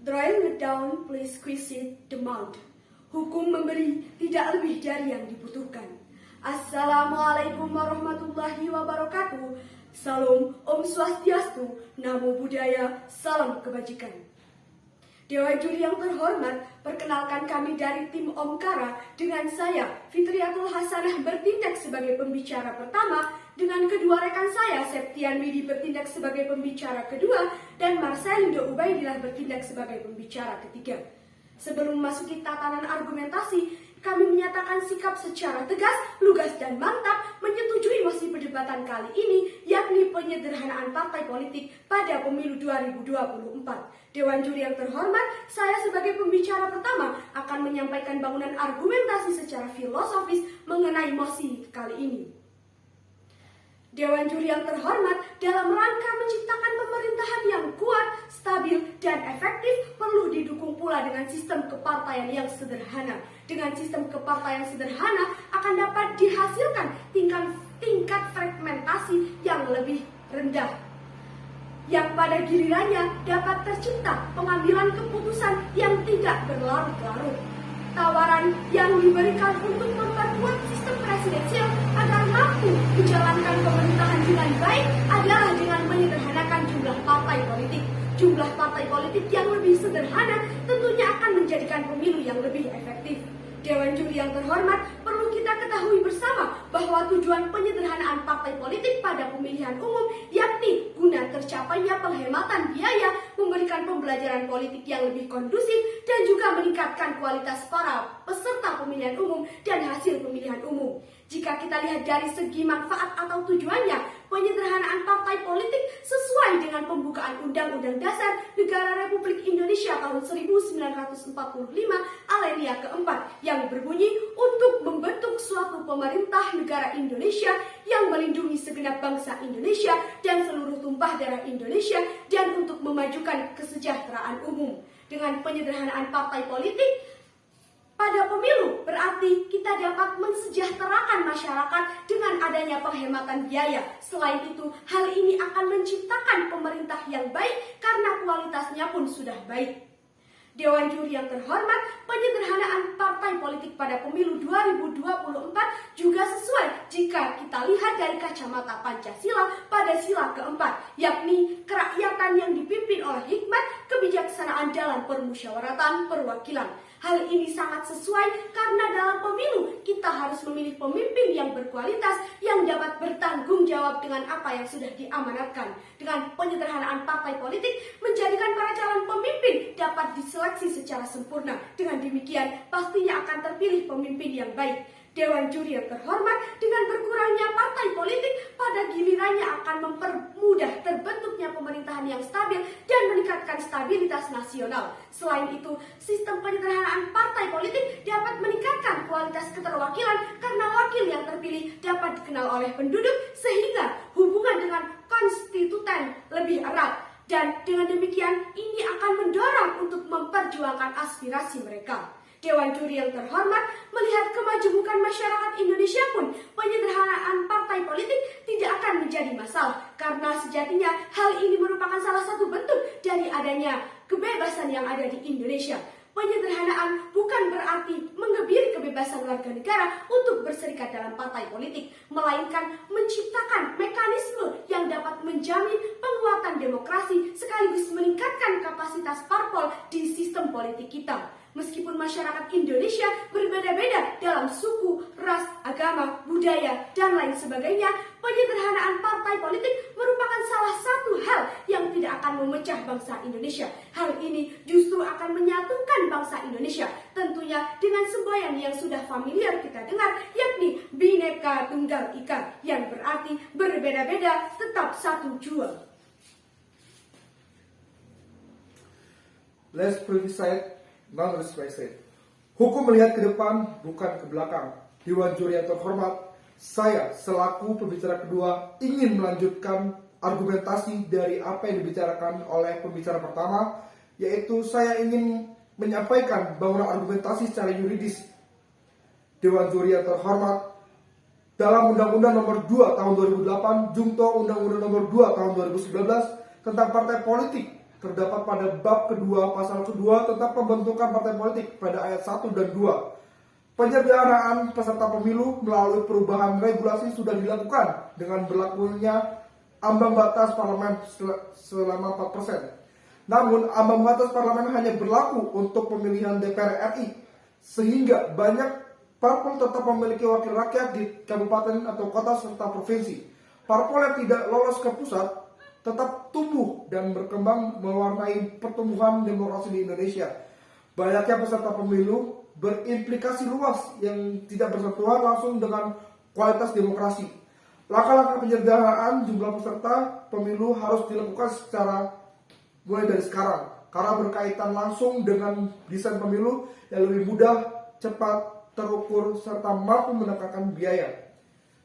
Drawing it down, please squeeze it the amount. Hukum memberi tidak lebih dari yang dibutuhkan. Assalamualaikum warahmatullahi wabarakatuh. Salam Om Swastiastu, Namo Buddhaya, salam kebajikan. Dewan juri yang terhormat, perkenalkan kami dari tim Omkara dengan saya, Fitriatul Hasanah, bertindak sebagai pembicara pertama, dengan kedua rekan saya, Septian Widi bertindak sebagai pembicara kedua, dan Marcelindo Ubaidillah bertindak sebagai pembicara ketiga. Sebelum memasuki tatanan argumentasi, kami menyatakan sikap secara tegas, lugas, dan mantap menyetujui mosi perdebatan kali ini, yakni penyederhanaan partai politik pada pemilu 2024. Dewan juri yang terhormat, saya sebagai pembicara pertama akan menyampaikan bangunan argumentasi secara filosofis mengenai mosi kali ini. Dewan juri yang terhormat, dalam rangka menciptakan pemerintahan yang kuat, stabil, dan efektif perlu didukung pula dengan sistem kepartaian yang sederhana. Dengan sistem kepartaian sederhana akan dapat dihasilkan tingkat fragmentasi yang lebih rendah, yang pada gilirannya dapat tercipta pengambilan keputusan yang tidak berlarut-larut. Tawaran yang diberikan untuk memperkuat sistem presidensial agar mampu menjalankan pemerintahan dengan baik adalah dengan menyederhanakan jumlah partai politik. Jumlah partai politik yang lebih sederhana tentunya akan menjadikan pemilu yang lebih efektif. Dewan juri yang terhormat, perlu kita ketahui bersama bahwa tujuan penyederhanaan partai politik pada pemilihan umum yakni guna tercapainya penghematan biaya, memberikan pembelajaran politik yang lebih kondusif, dan juga meningkatkan kualitas para peserta pemilihan umum dan hasil pemilihan umum. Jika kita lihat dari segi manfaat atau tujuannya, penyederhanaan partai politik sesuai dengan pembukaan Undang-Undang Dasar Negara Republik Indonesia tahun 1945 alinea keempat yang berbunyi untuk membentuk suatu pemerintah negara Indonesia yang melindungi segenap bangsa Indonesia dan seluruh tumpah darah Indonesia dan untuk memajukan kesejahteraan umum. Dengan penyederhanaan partai politik pada pemilu, berarti kita dapat mensejahterakan masyarakat dengan adanya penghematan biaya. Selain itu, hal ini akan menciptakan pemerintah yang baik karena kualitasnya pun sudah baik. Dewan juri yang terhormat, penyederhanaan partai politik pada pemilu 2024 juga sesuai jika kita lihat dari kacamata Pancasila pada sila keempat, yakni kerakyatan yang dipimpin oleh hikmat, kebijaksanaan dalam permusyawaratan perwakilan. Hal ini sangat sesuai karena dalam pemilu kita harus memilih pemimpin yang berkualitas yang dapat bertanggung jawab dengan apa yang sudah diamanatkan. Dengan penyederhanaan partai politik menjadikan para calon pemimpin dapat diseleksi secara sempurna. Dengan demikian pastinya akan terpilih pemimpin yang baik. Dewan juri yang terhormat, dengan berkurangnya partai politik pada gilirannya akan mempermudah terbentuknya pemerintahan yang stabil dan meningkatkan stabilitas nasional. Selain itu, sistem penyederhanaan partai politik dapat meningkatkan kualitas keterwakilan karena wakil yang terpilih dapat dikenal oleh penduduk sehingga hubungan dengan konstituen lebih erat. Dan dengan demikian ini akan mendorong untuk memperjuangkan aspirasi mereka. Dewan juri yang terhormat, melihat kemajemukan masyarakat Indonesia pun penyederhanaan partai politik tidak akan menjadi masalah karena sejatinya hal ini merupakan salah satu bentuk dari adanya kebebasan yang ada di Indonesia. Penyederhanaan bukan berarti mengebiri kebebasan warga negara untuk berserikat dalam partai politik, melainkan menciptakan mekanisme yang dapat menjamin penguatan demokrasi sekaligus meningkatkan kapasitas parpol di sistem politik kita. Meskipun masyarakat Indonesia berbeda-beda dalam suku, ras, agama, budaya, dan lain sebagainya, penyederhanaan partai politik merupakan salah satu hal yang tidak akan memecah bangsa Indonesia. Hal ini justru akan menyatukan bangsa Indonesia, tentunya dengan semboyan yang sudah familiar kita dengar, yakni Bhinneka Tunggal Ika, yang berarti berbeda-beda tetap satu jua. Let's privilege. Hukum melihat ke depan, bukan ke belakang. Dewan juri yang terhormat, saya selaku pembicara kedua ingin melanjutkan argumentasi dari apa yang dibicarakan oleh pembicara pertama, yaitu saya ingin menyampaikan bangunan argumentasi secara yuridis. Dewan juri yang terhormat, dalam Undang-Undang Nomor 2 Tahun 2008, Junto Undang-Undang Nomor 2 Tahun 2019 tentang partai politik, terdapat pada bab kedua pasal kedua tentang pembentukan partai politik pada ayat 1 dan 2. Penyederhanaan peserta pemilu melalui perubahan regulasi sudah dilakukan dengan berlakunya ambang batas parlemen selama 4%. Namun, ambang batas parlemen hanya berlaku untuk pemilihan DPR RI, sehingga banyak parpol tetap memiliki wakil rakyat di kabupaten atau kota serta provinsi. Parpol yang tidak lolos ke pusat tetap tumbuh dan berkembang mewarnai pertumbuhan demokrasi di Indonesia. Banyaknya peserta pemilu berimplikasi luas yang tidak bersentuhan langsung dengan kualitas demokrasi. Langkah-langkah penyederhanaan jumlah peserta pemilu harus dilakukan secara mulai dari sekarang, karena berkaitan langsung dengan desain pemilu yang lebih mudah, cepat, terukur, serta mampu menekankan biaya.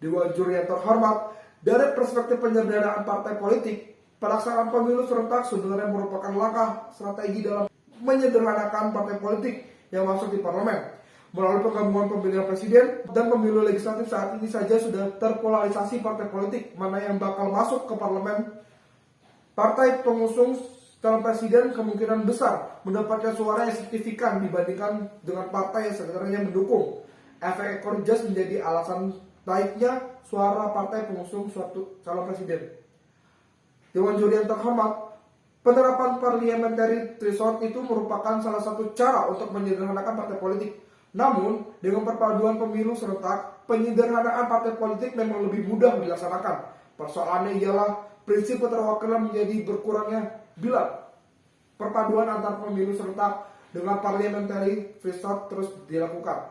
Dewan Juri yang terhormat, dari perspektif penyederhanaan partai politik, pelaksanaan pemilu serentak sebenarnya merupakan langkah strategi dalam menyederhanakan partai politik yang masuk di parlemen. Melalui penggabungan pemilihan presiden dan pemilu legislatif saat ini saja sudah terpolarisasi partai politik mana yang bakal masuk ke parlemen. Partai pengusung calon presiden kemungkinan besar mendapatkan suara yang signifikan dibandingkan dengan partai yang sebenarnya mendukung. Efek ekor jas menjadi alasan naiknya suara partai pengusung suatu calon presiden. Dewan Juri yang terhormat, penerapan parliamentary threshold itu merupakan salah satu cara untuk menyederhanakan partai politik. Namun, dengan perpaduan pemilu serentak, penyederhanaan partai politik memang lebih mudah dilaksanakan. Persoalannya ialah prinsip keterwakilan menjadi berkurangnya bila perpaduan antar pemilu serentak dengan parliamentary threshold terus dilakukan.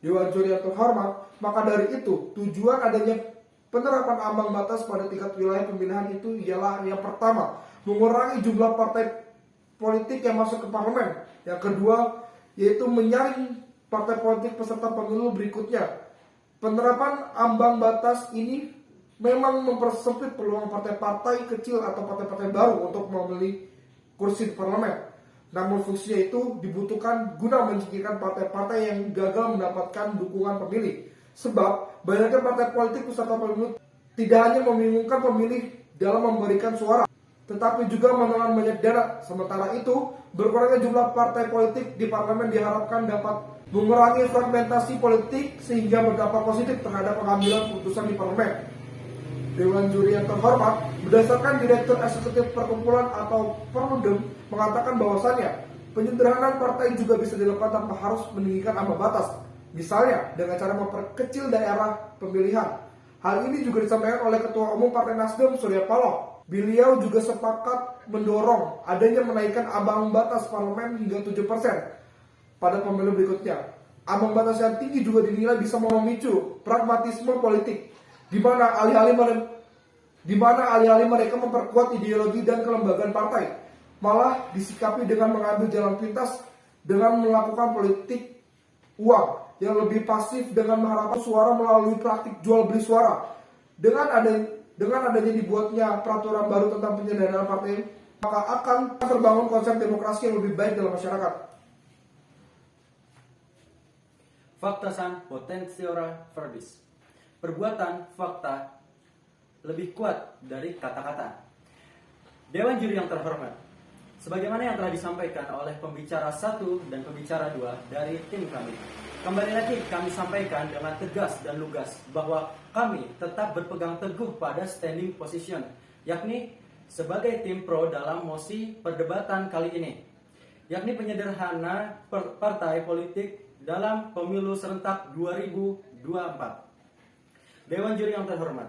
Dewan Juri yang terhormat, maka dari itu tujuan adanya penerapan ambang batas pada tingkat wilayah pemilihan itu ialah yang pertama, mengurangi jumlah partai politik yang masuk ke parlemen. Yang kedua, yaitu menyaring partai politik peserta pemilu berikutnya. Penerapan ambang batas ini memang mempersempit peluang partai-partai kecil atau partai-partai baru untuk memilih kursi di parlemen. Namun fungsinya itu dibutuhkan guna menyingkirkan partai-partai yang gagal mendapatkan dukungan pemilih. Sebab banyaknya partai politik peserta pemilu tidak hanya membingungkan pemilih dalam memberikan suara, tetapi juga menelan banyak dana. Sementara itu, berkurangnya jumlah partai politik di parlemen diharapkan dapat mengurangi fragmentasi politik sehingga berdampak positif terhadap pengambilan keputusan di parlemen. Dewan Juri yang terhormat, berdasarkan Direktur Eksekutif Perkumpulan atau Perludem mengatakan bahwasannya penyederhanaan partai juga bisa dilakukan tanpa harus meninggikan ambang batas. Misalnya dengan cara memperkecil daerah pemilihan. Hal ini juga disampaikan oleh Ketua Umum Partai Nasdem Surya Paloh. Beliau juga sepakat mendorong adanya menaikkan ambang batas parlemen hingga 7% pada pemilu berikutnya. Ambang batas yang tinggi juga dinilai bisa memicu pragmatisme politik, di mana alih-alih mereka memperkuat ideologi dan kelembagaan partai, malah disikapi dengan mengambil jalan pintas dengan melakukan politik uang yang lebih pasif dengan mengharapkan suara melalui praktik jual beli suara. Dengan adanya dibuatnya peraturan baru tentang penyederhanaan partai, maka akan terbangun konsep demokrasi yang lebih baik dalam masyarakat. Fakta san potentiora verbis. Perbuatan fakta lebih kuat dari kata-kata. Dewan Juri yang terhormat, sebagaimana yang telah disampaikan oleh pembicara 1 dan pembicara 2 dari tim kami, kembali lagi kami sampaikan dengan tegas dan lugas bahwa kami tetap berpegang teguh pada standing position, yakni sebagai tim pro dalam mosi perdebatan kali ini, yakni penyederhanaan partai politik dalam pemilu serentak 2024. Dewan Juri yang terhormat,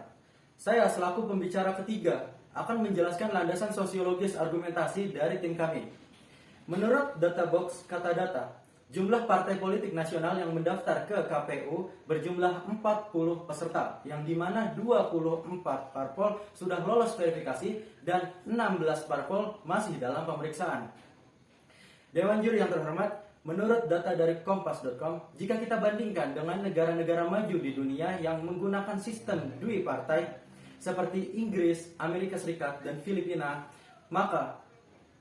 saya selaku pembicara ketiga akan menjelaskan landasan sosiologis argumentasi dari tim kami. Menurut Databox Kata Data, jumlah partai politik nasional yang mendaftar ke KPU berjumlah 40 peserta, yang dimana 24 parpol sudah lolos verifikasi dan 16 parpol masih dalam pemeriksaan. Dewan Juri yang terhormat, menurut data dari kompas.com, jika kita bandingkan dengan negara-negara maju di dunia yang menggunakan sistem dui partai seperti Inggris, Amerika Serikat, dan Filipina, maka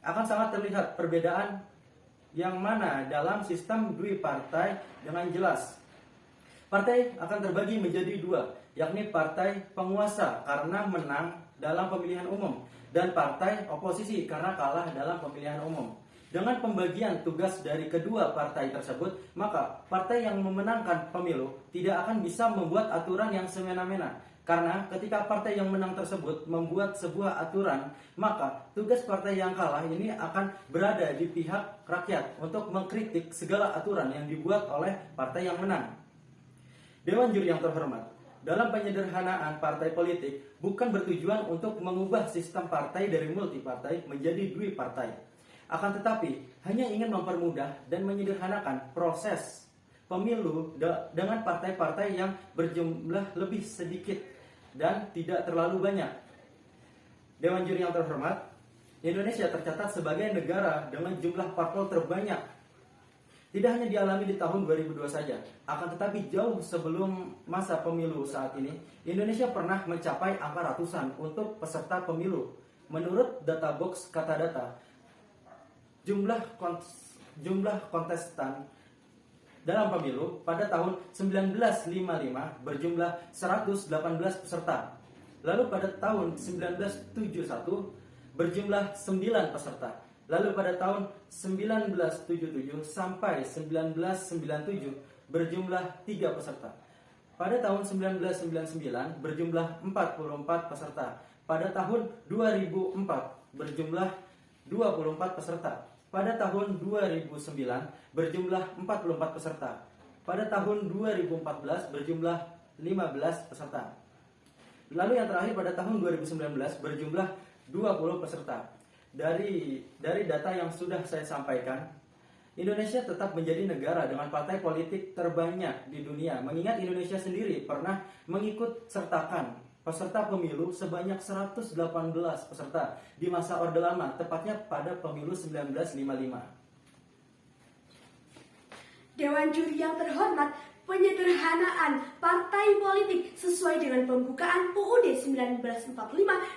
akan sangat terlihat perbedaan yang mana dalam sistem dui partai dengan jelas. Partai akan terbagi menjadi dua, yakni partai penguasa karena menang dalam pemilihan umum, dan partai oposisi karena kalah dalam pemilihan umum. Dengan pembagian tugas dari kedua partai tersebut, maka partai yang memenangkan pemilu tidak akan bisa membuat aturan yang semena-mena. Karena ketika partai yang menang tersebut membuat sebuah aturan, maka tugas partai yang kalah ini akan berada di pihak rakyat untuk mengkritik segala aturan yang dibuat oleh partai yang menang. Dewan Juri yang terhormat, dalam penyederhanaan partai politik bukan bertujuan untuk mengubah sistem partai dari multipartai menjadi duipartai. Akan tetapi hanya ingin mempermudah dan menyederhanakan proses pemilu dengan partai-partai yang berjumlah lebih sedikit dan tidak terlalu banyak. Dewan Juri yang terhormat, Indonesia tercatat sebagai negara dengan jumlah parpol terbanyak. Tidak hanya dialami di tahun 2002 saja, akan tetapi jauh sebelum masa pemilu saat ini, Indonesia pernah mencapai angka ratusan untuk peserta pemilu. Menurut Databox Katadata, jumlah kontestan dalam pemilu pada tahun 1955 berjumlah 118 peserta. Lalu pada tahun 1971 berjumlah 9 peserta. Lalu pada tahun 1977 sampai 1997 berjumlah 3 peserta. Pada tahun 1999 berjumlah 44 peserta. Pada tahun 2004 berjumlah 24 peserta. Pada tahun 2009 berjumlah 44 peserta. Pada tahun 2014 berjumlah 15 peserta. Lalu yang terakhir pada tahun 2019 berjumlah 20 peserta. Dari data yang sudah saya sampaikan, Indonesia tetap menjadi negara dengan partai politik terbanyak di dunia. Mengingat Indonesia sendiri pernah mengikut sertakan peserta pemilu sebanyak 118 peserta di masa Orde Lama, tepatnya pada pemilu 1955. Dewan Juri yang terhormat, penyederhanaan partai politik sesuai dengan pembukaan UUD 1945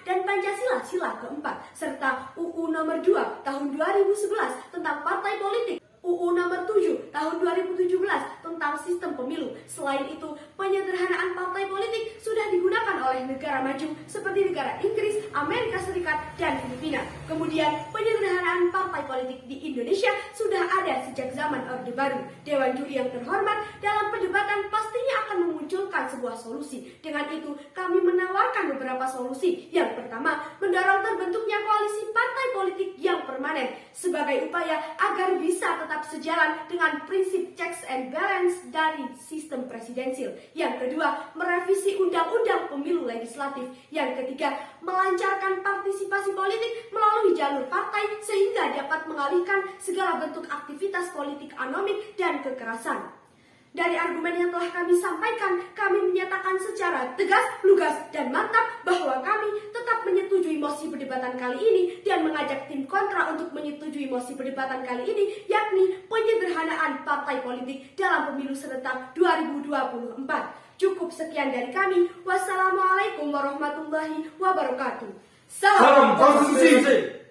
dan Pancasila sila keempat, serta UU nomor 2 tahun 2011 tentang partai politik, UU nomor 7 tahun 2017 tentang sistem pemilu. Selain itu, penyederhanaan partai politik sudah digunakan oleh negara maju seperti negara Inggris, Amerika Serikat, dan Filipina. Kemudian, penyederhanaan partai politik di Indonesia sudah ada sejak zaman Orde Baru. Dewan Juri yang terhormat, dalam perdebatan pastinya akan memunculkan sebuah solusi. Dengan itu, kami menawarkan beberapa solusi. Yang pertama, mendorong terbentuknya koalisi partai politik yang permanen sebagai upaya agar bisa tetap sejalan dengan prinsip checks and balance dari sistem presidensil. Yang kedua, merevisi undang-undang pemilu legislatif. Yang ketiga, melancarkan partisipasi politik melalui jalur partai sehingga dapat mengalihkan segala bentuk aktivitas politik anomik dan kekerasan. Dari argumen yang telah kami sampaikan, kami menyatakan secara tegas, lugas, dan mantap bahwa kami tetap menyetujui mosi perdebatan kali ini dan mengajak tim kontra untuk menyetujui mosi perdebatan kali ini, yakni penyederhanaan partai politik dalam pemilu serentak 2024. Cukup sekian dari kami. Wassalamualaikum warahmatullahi wabarakatuh. Salam konstitusi.